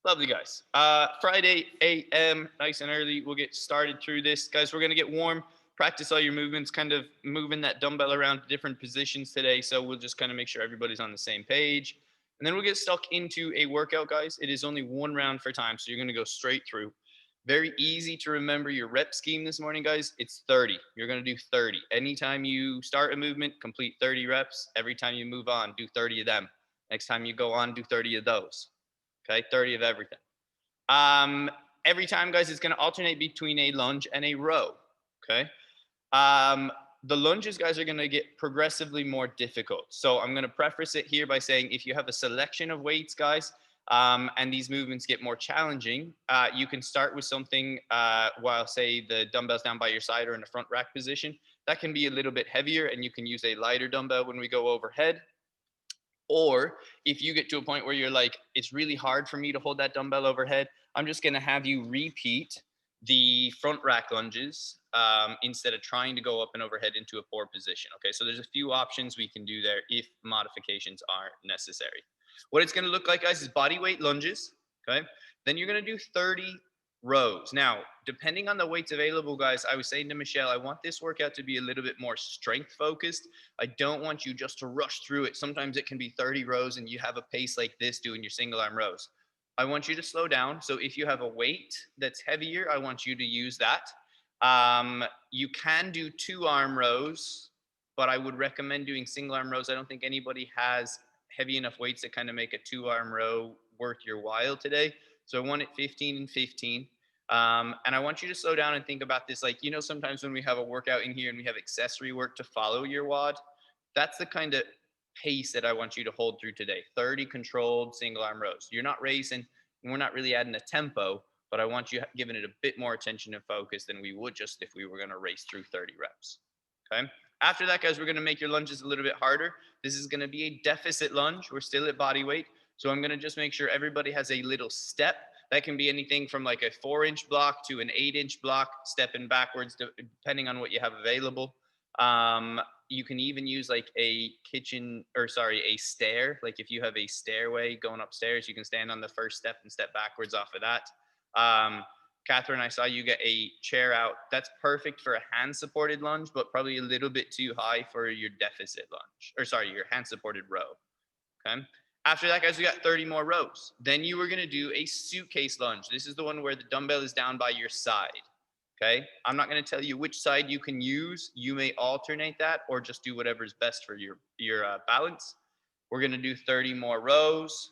Lovely, guys. Friday, 8 a.m., nice and early. We'll get started through this. Guys, we're going to get warm, practice all your movements, kind of moving that dumbbell around to different positions today. So we'll just kind of make sure everybody's on the same page. And then we'll get stuck into a workout, guys. It is only one round for time, so you're going to go straight through. Very easy to remember your rep scheme this morning, guys. It's 30. You're going to do 30. Anytime you start a movement, complete 30 reps. Every time you move on, do 30 of them. Next time you go on, do 30 of those. Okay, 30 of everything. Every time, guys, it's going to alternate between a lunge and a row. Okay. The lunges, guys, are going to get progressively more difficult. So I'm going to preface it here by saying if you have a selection of weights, guys, and these movements get more challenging, you can start with something while, say, the dumbbell's down by your side or in the front rack position. That can be a little bit heavier, and you can use a lighter dumbbell when we go overhead. Or if you get to a point where you're like, it's really hard for me to hold that dumbbell overhead, I'm just going to have you repeat the front rack lunges instead of trying to go up and overhead into a poor position. Okay, so there's a few options we can do there if modifications are necessary. What it's going to look like, guys, is body weight lunges. Okay, then you're going to do 30 rows. Now, depending on the weights available, guys, I was saying to Michelle, I want this workout to be a little bit more strength focused. I don't want you just to rush through it. Sometimes it can be 30 rows and you have a pace like this doing your single arm rows. I want you to slow down. So if you have a weight that's heavier, I want you to use that. You can do 2-arm rows, but I would recommend doing single arm rows. I don't think anybody has heavy enough weights to kind of make a 2-arm row worth your while today. So I want it 15 and 15. And I want you to slow down and think about this. Like, sometimes when we have a workout in here and we have accessory work to follow your WOD, that's the kind of pace that I want you to hold through today. 30 controlled single arm rows. You're not racing, and we're not really adding a tempo, but I want you giving it a bit more attention and focus than we would just if we were going to race through 30 reps. Okay. After that, guys, we're going to make your lunges a little bit harder. This is going to be a deficit lunge. We're still at body weight. So I'm going to just make sure everybody has a little step. That can be anything from like a 4-inch block to an 8-inch block, stepping backwards, depending on what you have available. You can even use like a stair. Like if you have a stairway going upstairs, you can stand on the first step and step backwards off of that. Catherine, I saw you get a chair out. That's perfect for a hand-supported lunge, but probably a little bit too high for your deficit lunge, your hand-supported row. Okay. After that, guys, we got 30 more rows. Then you are going to do a suitcase lunge. This is the one where the dumbbell is down by your side. Okay. I'm not going to tell you which side you can use. You may alternate that or just do whatever is best for your balance. We're going to do 30 more rows,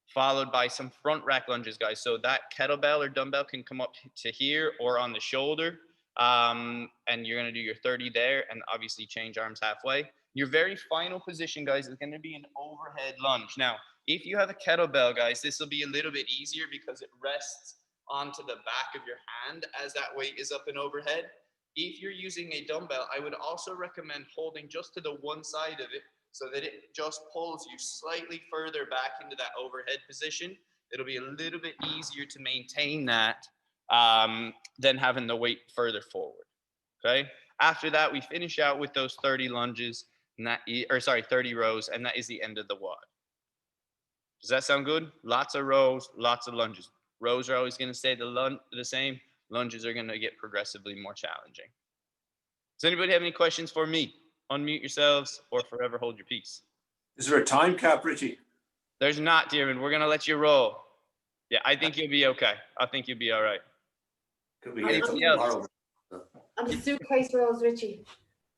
followed by some front rack lunges, guys. So that kettlebell or dumbbell can come up to here or on the shoulder. And you're going to do your 30 there and obviously change arms halfway. Your very final position, guys, is going to be an overhead lunge. Now, if you have a kettlebell, guys, this will be a little bit easier because it rests onto the back of your hand as that weight is up and overhead. If you're using a dumbbell, I would also recommend holding just to the one side of it so that it just pulls you slightly further back into that overhead position. It'll be a little bit easier to maintain that than having the weight further forward. Okay. After that, we finish out with those 30 lunges, and 30 rows, and that is the end of the WOD. Does that sound good? Lots of rows, lots of lunges. Rows are always going to stay the same. Lunges are going to get progressively more challenging. Does anybody have any questions for me? Unmute yourselves or forever hold your peace. Is there a time cap, Richie? There's not, Dearman. We're going to let you roll. Yeah, I think you'll be okay. I think you'll be all right. Could we get it tomorrow? And the suitcase rows, Richie.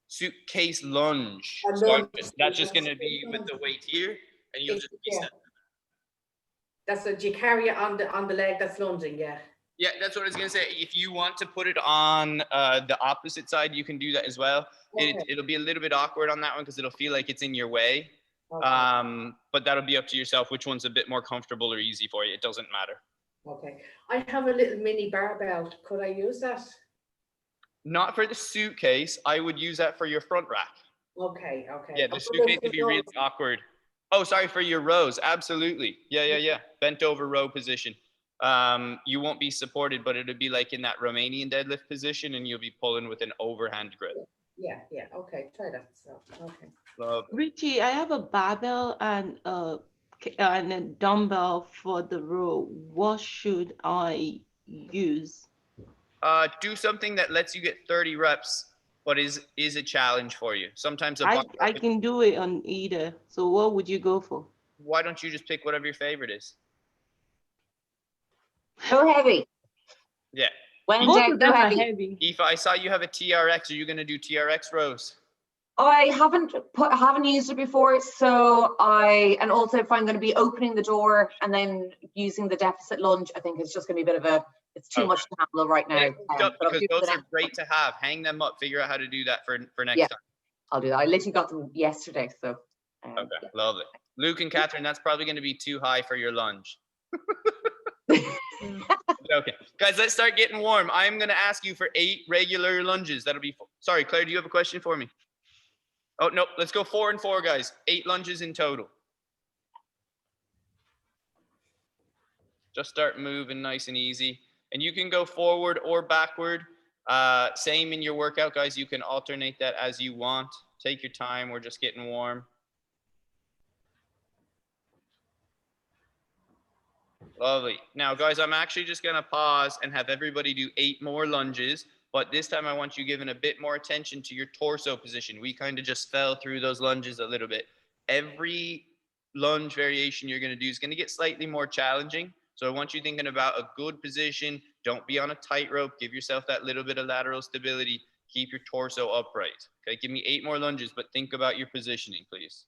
Suitcase lunge. So that's just going to be with the weight here, and you'll just be stepping. That's what you carry it on the leg that's lunging, yeah. Yeah, that's what I was going to say. If you want to put it on the opposite side, you can do that as well. Okay. It'll be a little bit awkward on that one because it'll feel like it's in your way. Okay. But that'll be up to yourself which one's a bit more comfortable or easy for you. It doesn't matter. Okay. I have a little mini barbell. Could I use that? Not for the suitcase. I would use that for your front rack. Okay. Yeah, the suitcase would be really awkward. Oh, sorry, for your rows. Absolutely. Yeah. Bent over row position. You won't be supported, but it'll be like in that Romanian deadlift position, and you'll be pulling with an overhand grip. Yeah. Okay, try that. So, okay. Love. Richie, I have a barbell and and a dumbbell for the row, what should I use? Do something that lets you get 30 reps, but is a challenge for you. Sometimes a bar. I can do it on either. So what would you go for? Why don't you just pick whatever your favorite is? Go heavy. Yeah. Both Wednesday, of go them are heavy. heavy. Aoife, I saw you have a TRX. Are you going to do TRX rows? I haven't used it before, so and also if I'm going to be opening the door and then using the deficit lunge, I think it's just going to be a bit of it's too much to handle right now. Because But I'll do those the are next great one. to have. Hang them up. Figure out how to do that for next Yeah. time. I'll do that. I literally got them yesterday, so. Okay, yeah. lovely. Luke and Catherine, that's probably going to be too high for your lunge. Okay, guys, let's start getting warm. I'm going to ask you for 8 regular lunges. That'll be, sorry, Claire, do you have a question for me? Oh, no, let's go 4 and 4, guys. 8 lunges in total. Just start moving nice and easy. And you can go forward or backward. Same in your workout, guys. You can alternate that as you want. Take your time. We're just getting warm. Lovely. Now, guys, I'm actually just going to pause and have everybody do 8 more lunges. But this time I want you giving a bit more attention to your torso position. We kind of just fell through those lunges a little bit. Every lunge variation you're going to do is going to get slightly more challenging. So I want you thinking about a good position. Don't be on a tightrope. Give yourself that little bit of lateral stability. Keep your torso upright. Okay, give me 8 more lunges, but think about your positioning, please.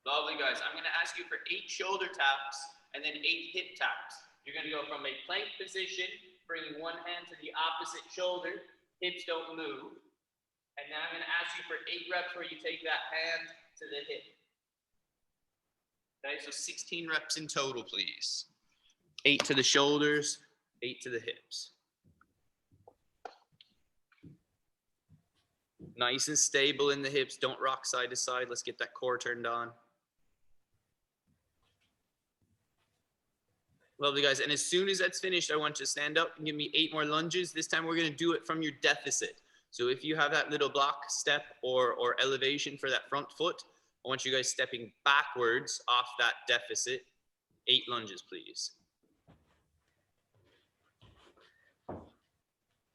Lovely, guys. I'm going to ask you for 8 shoulder taps and then 8 hip taps. You're going to go from a plank position, bringing one hand to the opposite shoulder. Hips don't move. And now I'm going to ask you for 8 reps where you take that hand to the hip. Okay, so 16 reps in total, please. 8 to the shoulders, 8 to the hips. Nice and stable in the hips. Don't rock side to side. Let's get that core turned on. Lovely, guys. And as soon as that's finished, I want you to stand up and give me 8 more lunges. This time we're going to do it from your deficit. So if you have that little block step or elevation for that front foot, I want you guys stepping backwards off that deficit. 8 lunges, please.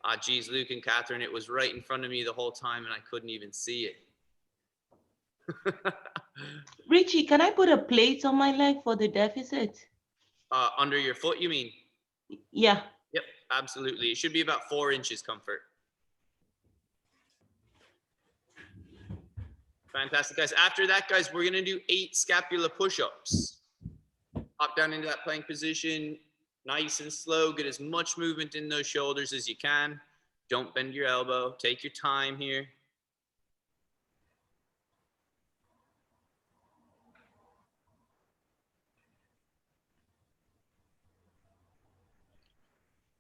Ah, geez, Luke and Catherine, it was right in front of me the whole time and I couldn't even see it. Richie, can I put a plate on my leg for the deficit? Under your foot, you mean? Yeah. Yep, absolutely. It should be about 4 inches comfort. Fantastic, guys. After that, guys, we're going to do 8 scapula push-ups. Hop down into that plank position, nice and slow. Get as much movement in those shoulders as you can. Don't bend your elbow. Take your time here.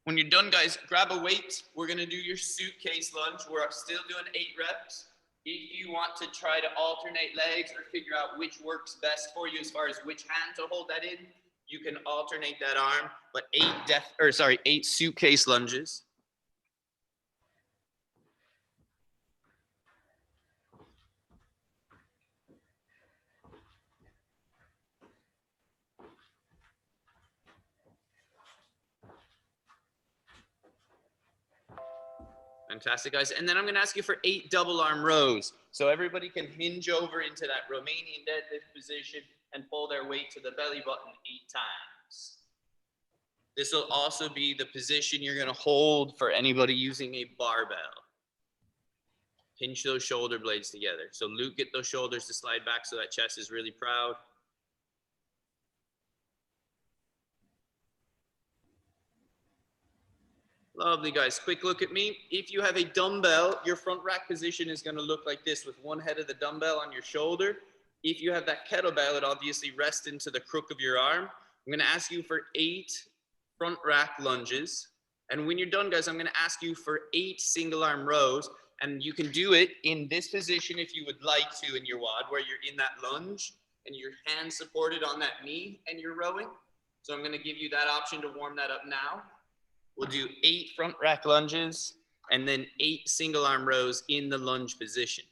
When you're done, guys, grab a weight. We're going to do your suitcase lunge. We're still doing 8 reps. If you want to try to alternate legs or figure out which works best for you as far as which hand to hold that in, you can alternate that arm, but 8 suitcase lunges. Fantastic, guys. And then I'm going to ask you for 8 double arm rows. So everybody can hinge over into that Romanian deadlift position and pull their weight to the belly button 8 times. This will also be the position you're going to hold for anybody using a barbell. Pinch those shoulder blades together. So Luke, get those shoulders to slide back so that chest is really proud. Lovely, guys. Quick look at me. If you have a dumbbell, your front rack position is going to look like this with one head of the dumbbell on your shoulder. If you have that kettlebell, it obviously rests into the crook of your arm. I'm going to ask you for 8 front rack lunges. And when you're done, guys, I'm going to ask you for 8 single arm rows. And you can do it in this position if you would like to in your WOD, where you're in that lunge and your hands supported on that knee and you're rowing. So I'm gonna give you that option to warm that up now. We'll do 8 front rack lunges and then 8 single arm rows in the lunge position.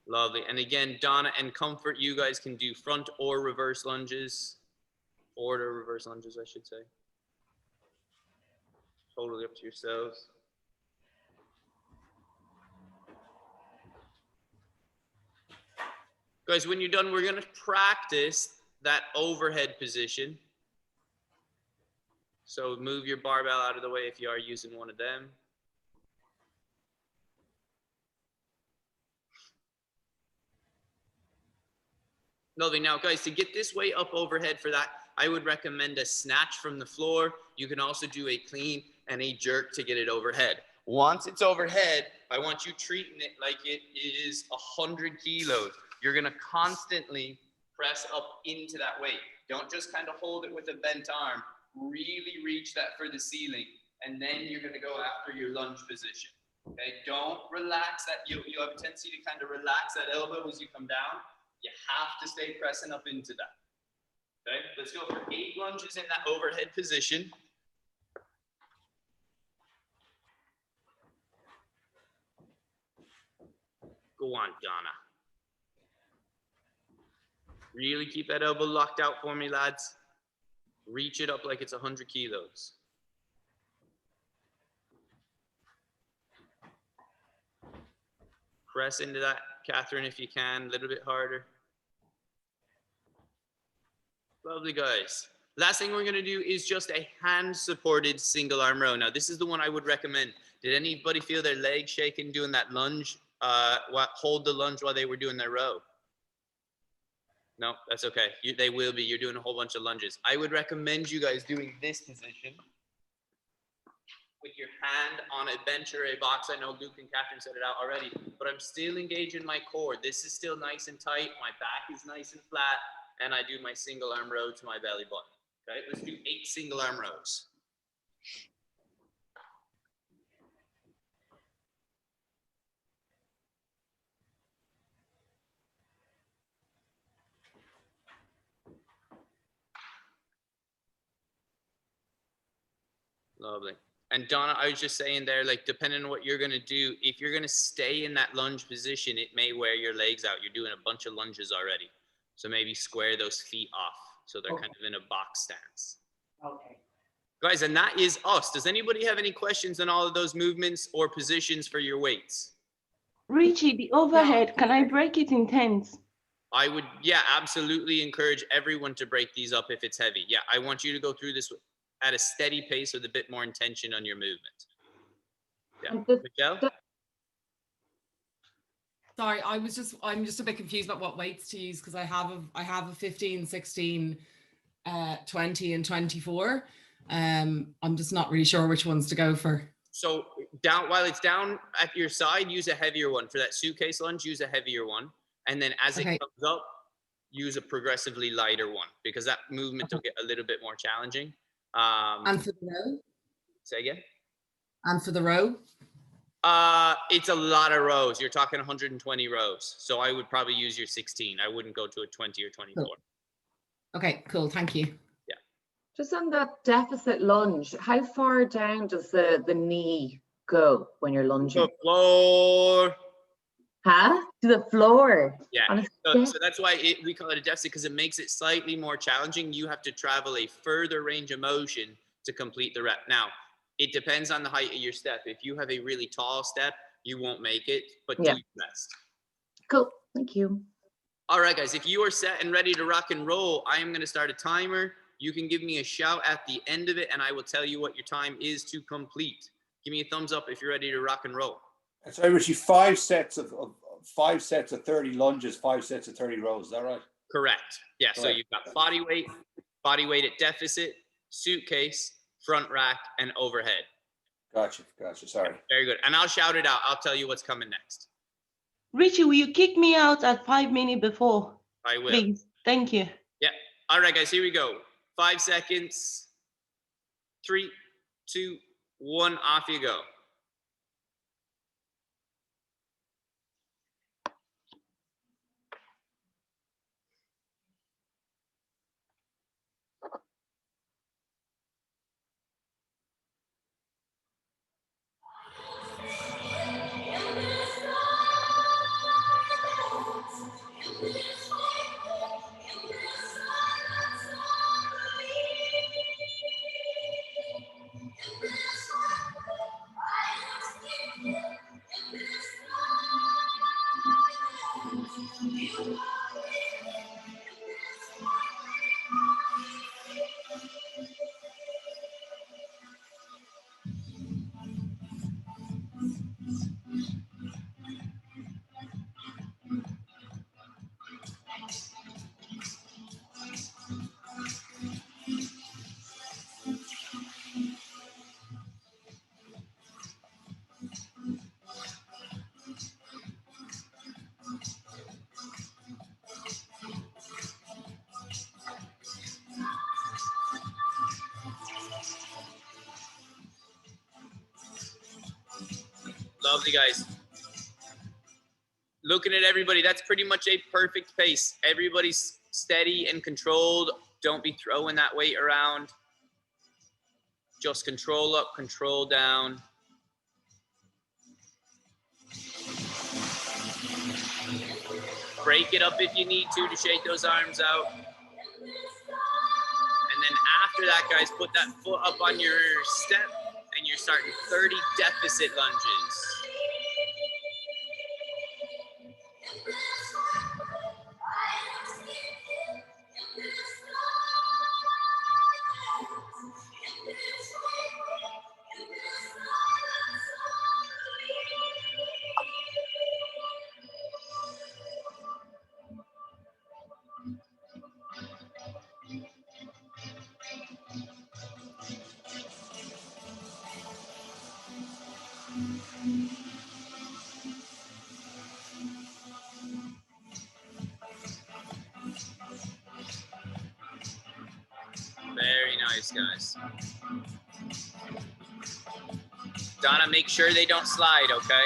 Lovely. And again, Donna and Comfort, you guys can do front or reverse lunges. Forward or reverse lunges, I should say. Totally up to yourselves. Guys, when you're done, we're gonna practice that overhead position. So move your barbell out of the way if you are using one of them. Lovely. Now, guys, to get this way up overhead for that, I would recommend a snatch from the floor. You can also do a clean and a jerk to get it overhead. Once it's overhead, I want you treating it like it is 100 kilos. You're gonna constantly press up into that weight. Don't just kind of hold it with a bent arm. Really reach that for the ceiling. And then you're gonna go after your lunge position. Okay, don't relax that. You have a tendency to kind of relax that elbow as you come down. You have to stay pressing up into that. Okay, let's go for 8 lunges in that overhead position. Go on, Donna. Really keep that elbow locked out for me, lads. Reach it up like it's 100 kilos. Press into that, Catherine, if you can, a little bit harder. Lovely, guys. Last thing we're gonna do is just a hand-supported single arm row. Now, this is the one I would recommend. Did anybody feel their legs shaking doing that lunge? Hold the lunge while they were doing their row. No, that's okay. They will be. You're doing a whole bunch of lunges. I would recommend you guys doing this position with your hand on a bench or a box. I know Luke and Catherine said it out already, but I'm still engaging my core. This is still nice and tight. My back is nice and flat, and I do my single arm row to my belly button. Okay, let's do 8 single arm rows. Lovely. And Donna, I was just saying there, like, depending on what you're going to do, if you're going to stay in that lunge position, it may wear your legs out. You're doing a bunch of lunges already. So maybe square those feet off so they're kind of in a box stance. Okay. Guys, and that is us. Does anybody have any questions on all of those movements or positions for your weights? Richie, the overhead, can I break it in 10s? I would, yeah, absolutely encourage everyone to break these up if it's heavy. Yeah, I want you to go through this at a steady pace with a bit more intention on your movement. Yeah, Michelle? Sorry, I'm just a bit confused about what weights to use because I have a 15, 16, 20 and 24. I'm just not really sure which ones to go for. So while it's down at your side, use a heavier one. For that suitcase lunge, use a heavier one. And then as it comes up, use a progressively lighter one because that movement will get a little bit more challenging. And for the row? Say again? And for the row? It's a lot of rows. You're talking 120 rows. So I would probably use your 16. I wouldn't go to a 20 or 24. Cool. Okay, cool. Thank you. Yeah. Just on that deficit lunge, how far down does the knee go when you're lunging? The floor. Huh? To the floor. Yeah. So that's why we call it a deficit because it makes it slightly more challenging. You have to travel a further range of motion to complete the rep. Now, it depends on the height of your step. If you have a really tall step, you won't make it, but do your best. Cool. Thank you. All right, guys, if you are set and ready to rock and roll, I am going to start a timer. You can give me a shout at the end of it, and I will tell you what your time is to complete. Give me a thumbs up if you're ready to rock and roll. So, Richie, 5 sets of 30 lunges, 5 sets of 30 rows. Is that right? Correct. Yeah. So you've got body weight at deficit, suitcase, front rack, and overhead. Gotcha. Sorry. Very good. And I'll shout it out. I'll tell you what's coming next. Richie, will you kick me out at 5 minutes before? I will. Please. Thank you. Yeah. All right, guys, here we go. 5 seconds. 3, 2, 1, off you go. Lovely, guys. Looking at everybody, that's pretty much a perfect pace. Everybody's steady and controlled. Don't be throwing that weight around. Just control up, control down. Break it up if you need to shake those arms out. And then after that, guys, put that foot up on your step and you're starting 30 deficit lunges. Very nice, guys. Donna, make sure they don't slide, okay?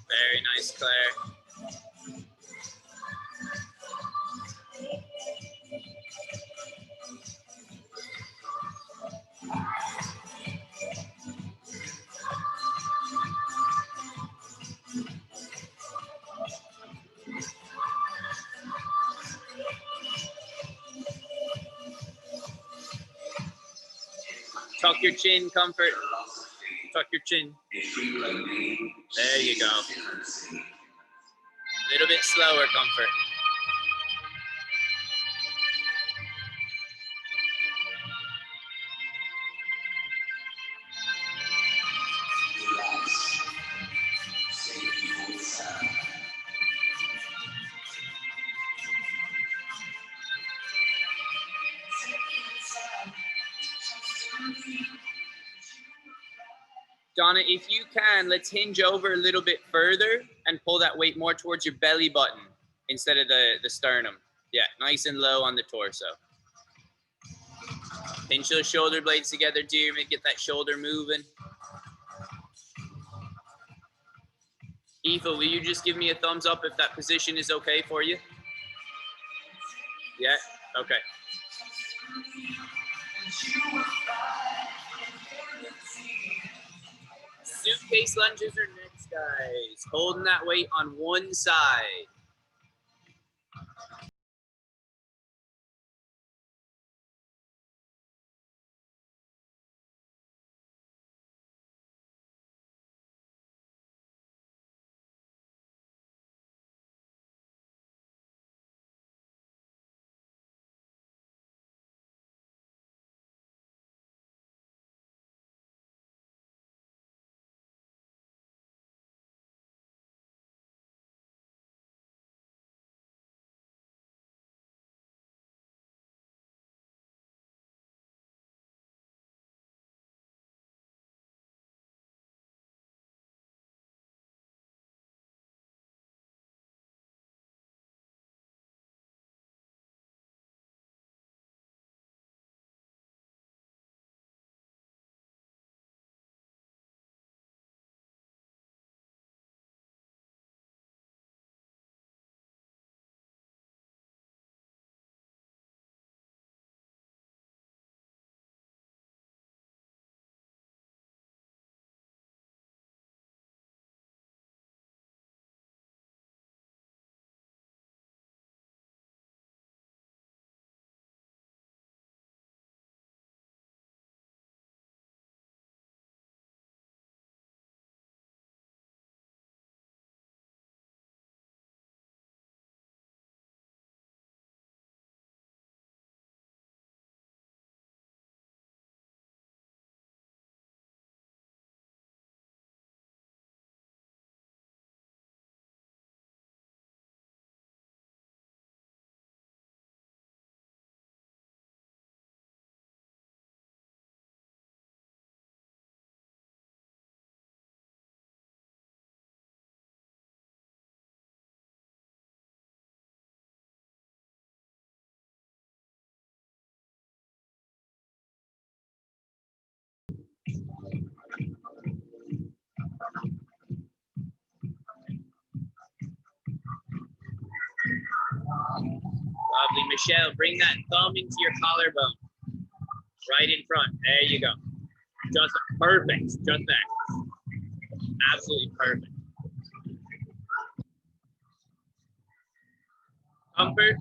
Very nice, Claire. Tuck your chin, Comfort. Tuck your chin. There you go. A little bit slower, Comfort. Donna, if you can, let's hinge over a little bit further and pull that weight more towards your belly button instead of the sternum. Yeah, nice and low on the torso. Pinch those shoulder blades together, dear. Get that shoulder moving. Aoife, will you just give me a thumbs up if that position is okay for you? Yeah, okay. Suitcase lunges are next, guys. Holding that weight on one side. Lovely. Michelle, bring that thumb into your collarbone. Right in front. There you go. Just perfect. Just that. Absolutely perfect. Comfort.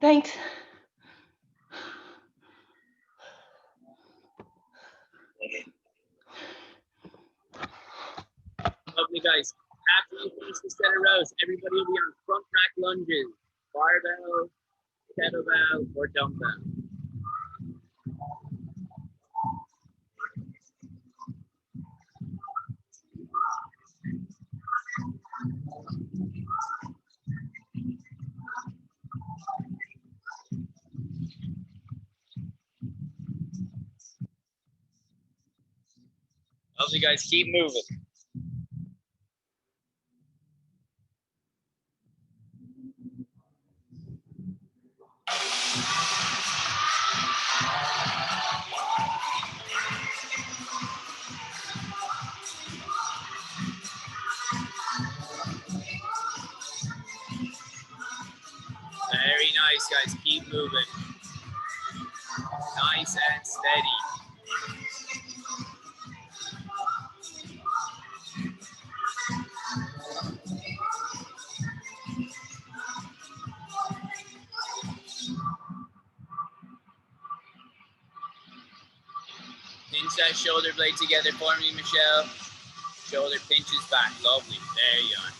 Thanks. Lovely, guys. After you finish the set of rows, everybody will be on front rack lunges. Barbell, kettlebell, or dumbbell. Lovely, guys. Keep moving. Very nice, guys. Keep moving. Nice and steady. Pinch that shoulder blade together for me, Michelle. Shoulder pinches back. Lovely. There you are.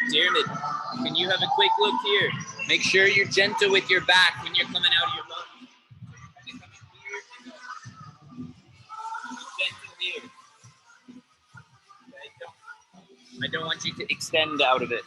Dermot, can you have a quick look here? Make sure you're gentle with your back when you're coming out of your lunge. Gentle here. Okay, I don't want you to extend out of it.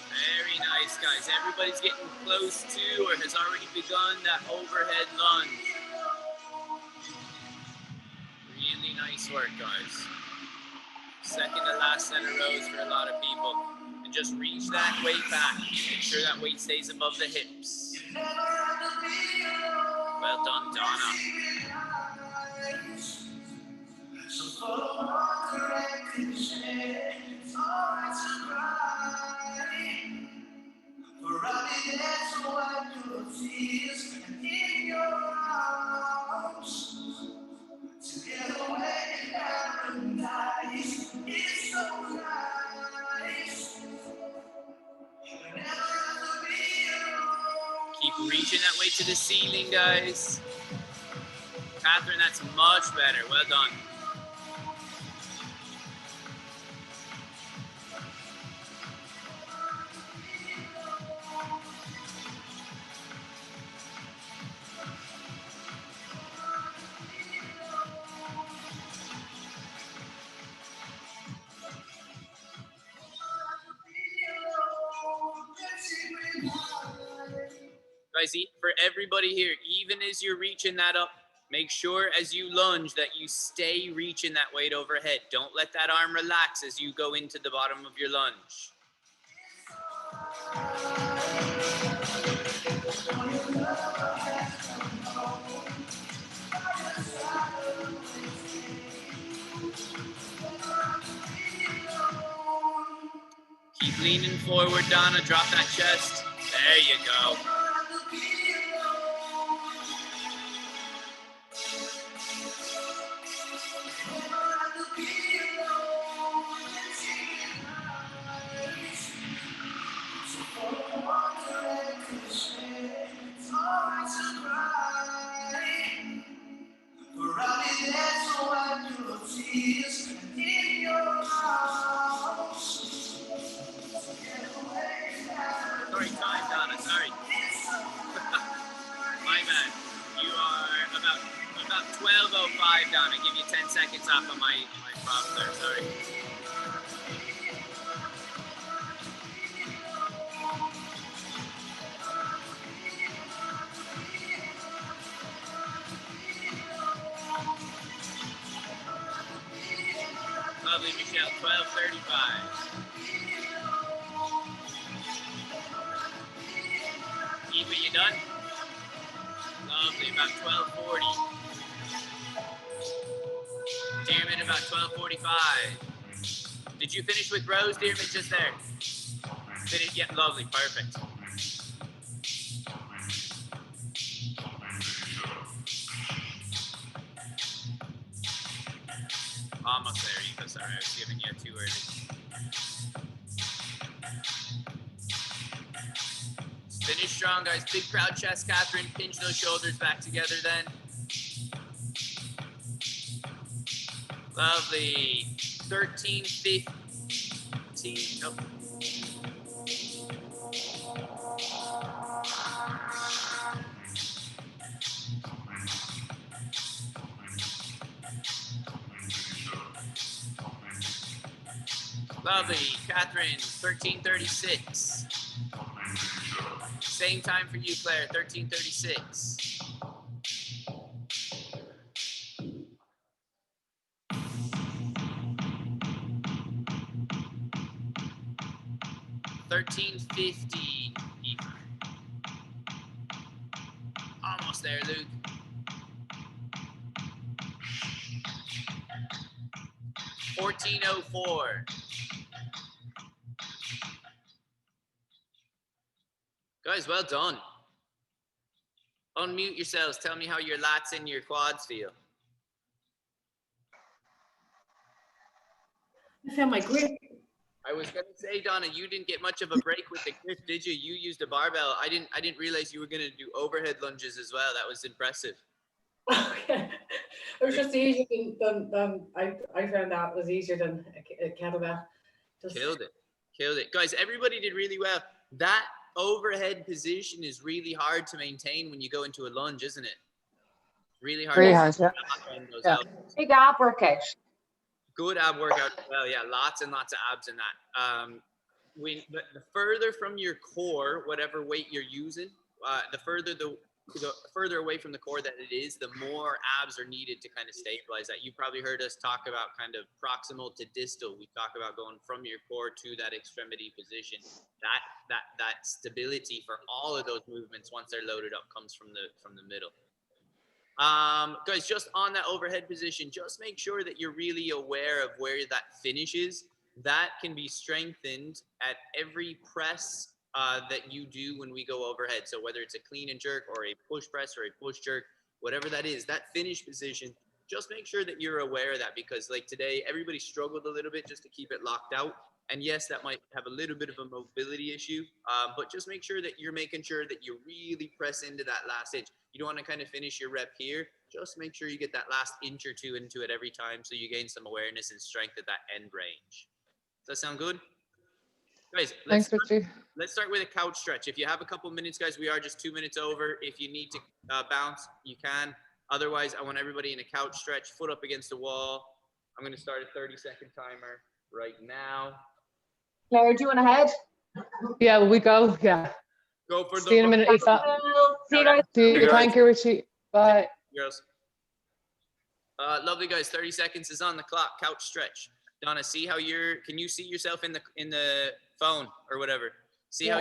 Very nice, guys. Everybody's getting close to or has already begun that overhead lunge. Really nice work, guys. Second to last set of rows for a lot of people. And just reach that weight back. Make sure that weight stays above the hips. Well done, Donna. Keep reaching that way to the ceiling, guys. Catherine, that's much better. Well done. Guys, for everybody here, even as you're reaching that up, make sure as you lunge that you stay reaching that weight overhead. Don't let that arm relax as you go into the bottom of your lunge. Keep leaning forward, Donna. Drop that chest. There you go. Sorry, time, Donna. Sorry. My bad. You are about 12:05, Donna. Give you 10 seconds off of my prop there. Sorry. Lovely, Michelle. 12:35. Eva, you done? Lovely. About 12:40. Dearman, about 12:45. Did you finish with Rose, Dearman, just there? Finish? Yeah, lovely. Perfect. Almost there, Eva. Sorry, I was giving you too early. Finish strong, guys. Big proud chest, Catherine. Pinch those shoulders back together then. Lovely. 13:15. Nope. Lovely. Catherine, 13:36. Same time for you, Claire, 13:36. $13.50. Almost there, Luke. $14.04. Guys, well done. Unmute yourselves. Tell me how your lats and your quads feel. I found my grip. I was gonna say, Donna, you didn't get much of a break with the grip, did you? You used a barbell. I didn't realize you were gonna do overhead lunges as well. That was impressive. Okay. It was just easier than I found that was easier than a kettlebell. Just, Killed it. Killed it. Guys, everybody did really well. That overhead position is really hard to maintain when you go into a lunge, isn't it? Really hard. Really to hard, yeah. maintain those Yeah. elbows. Big ab workout. Good ab workout as well. Yeah, lots and lots of abs in that. When the further from your core, whatever weight you're using, the further away from the core that it is, the more abs are needed to kind of stabilize that. You probably heard us talk about kind of proximal to distal. We talk about going from your core to that extremity position. That stability for all of those movements once they're loaded up comes from the middle. Guys, just on that overhead position, just make sure that you're really aware of where that finish is. That can be strengthened at every press that you do when we go overhead. So whether it's a clean and jerk or a push press or a push jerk, whatever that is, that finish position, just make sure that you're aware of that, because like today, everybody struggled a little bit just to keep it locked out. And yes, that might have a little bit of a mobility issue, but just make sure that you're making sure that you really press into that last inch. You don't want to kind of finish your rep here. Just make sure you get that last inch or two into it every time so you gain some awareness and strength at that end range. Does that sound good? Guys, let's start with a couch stretch. If you have a couple minutes, guys, we are just 2 minutes over. If you need to bounce, you can. Otherwise, I want everybody in a couch stretch, foot up against the wall. I'm going to start a 30-second timer right now. Claire, do you want to head? Yeah, will we go? Yeah. Go for See you in a minute, Aoife. See you guys. See you. Thank you, Richie. Bye. Girls. Lovely, guys. 30 seconds is on the clock. Couch stretch. Donna, see how can you see yourself in the phone or whatever? See how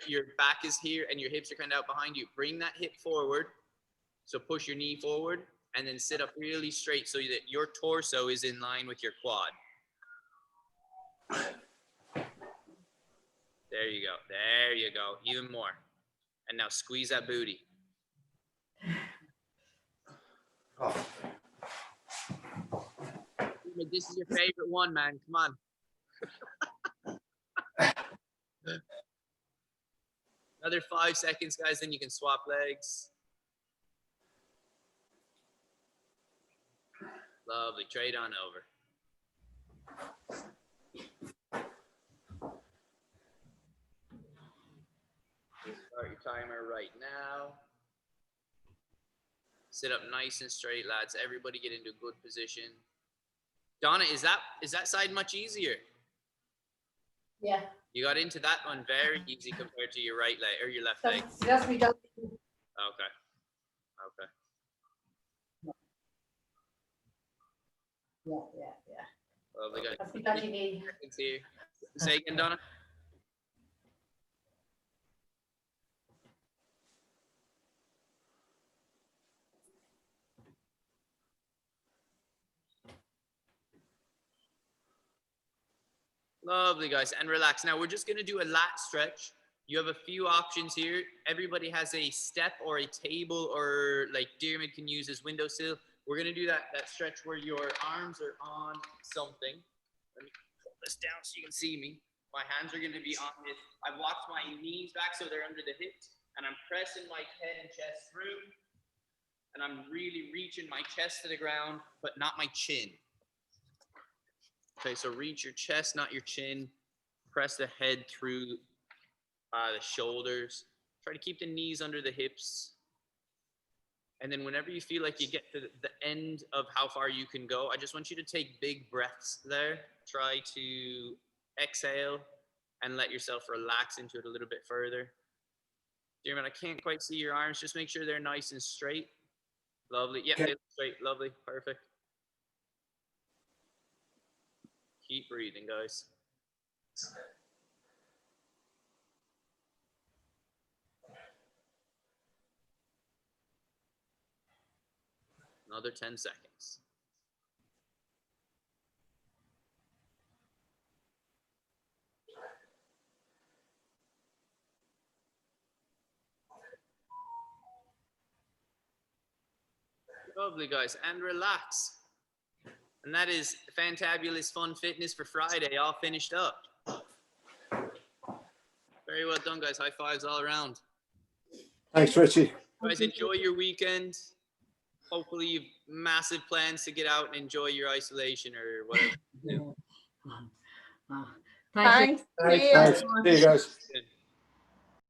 your back is here and your hips are kind of out behind you. Bring that hip forward. So push your knee forward and then sit up really straight so that your torso is in line with your quad. There you go. There you go. Even more. And now squeeze that booty. Oh. This is your favorite one, man. Come on. Another 5 seconds, guys. Then you can swap legs. Lovely. Trade on over. Start your timer right now. Sit up nice and straight, lads. Everybody get into a good position. Donna, is that side much easier? Yeah. You got into that one very easy compared to your right leg or your left leg. That's me done. Okay. Okay. Yeah. Lovely, guys. That's me dodgy knee. Seconds here. Say again, Donna. Lovely, guys, and relax. Now we're just gonna do a lat stretch. You have a few options here. Everybody has a step or a table, or like Diarmid can use his windowsill. We're gonna do that stretch where your arms are on something. Let me pull this down so you can see me. My hands are gonna be on this. I've walked my knees back so they're under the hips, and I'm pressing my head and chest through, and I'm really reaching my chest to the ground, but not my chin. Okay, so reach your chest, not your chin. Press the head through the shoulders. Try to keep the knees under the hips. And then whenever you feel like you get to the end of how far you can go, I just want you to take big breaths there. Try to exhale and let yourself relax into it a little bit further. Diarmid, I can't quite see your arms. Just make sure they're nice and straight. Lovely. Yeah, they look straight. Lovely. Perfect. Keep breathing, guys. Another 10 seconds. Lovely, guys, and relax. And that is fantabulous fun fitness for Friday, all finished up. Very well done, guys. High fives all around. Thanks, Richie. Guys, enjoy your weekend. Hopefully you've massive plans to get out and enjoy your isolation or whatever. Thanks. Thanks. See you guys.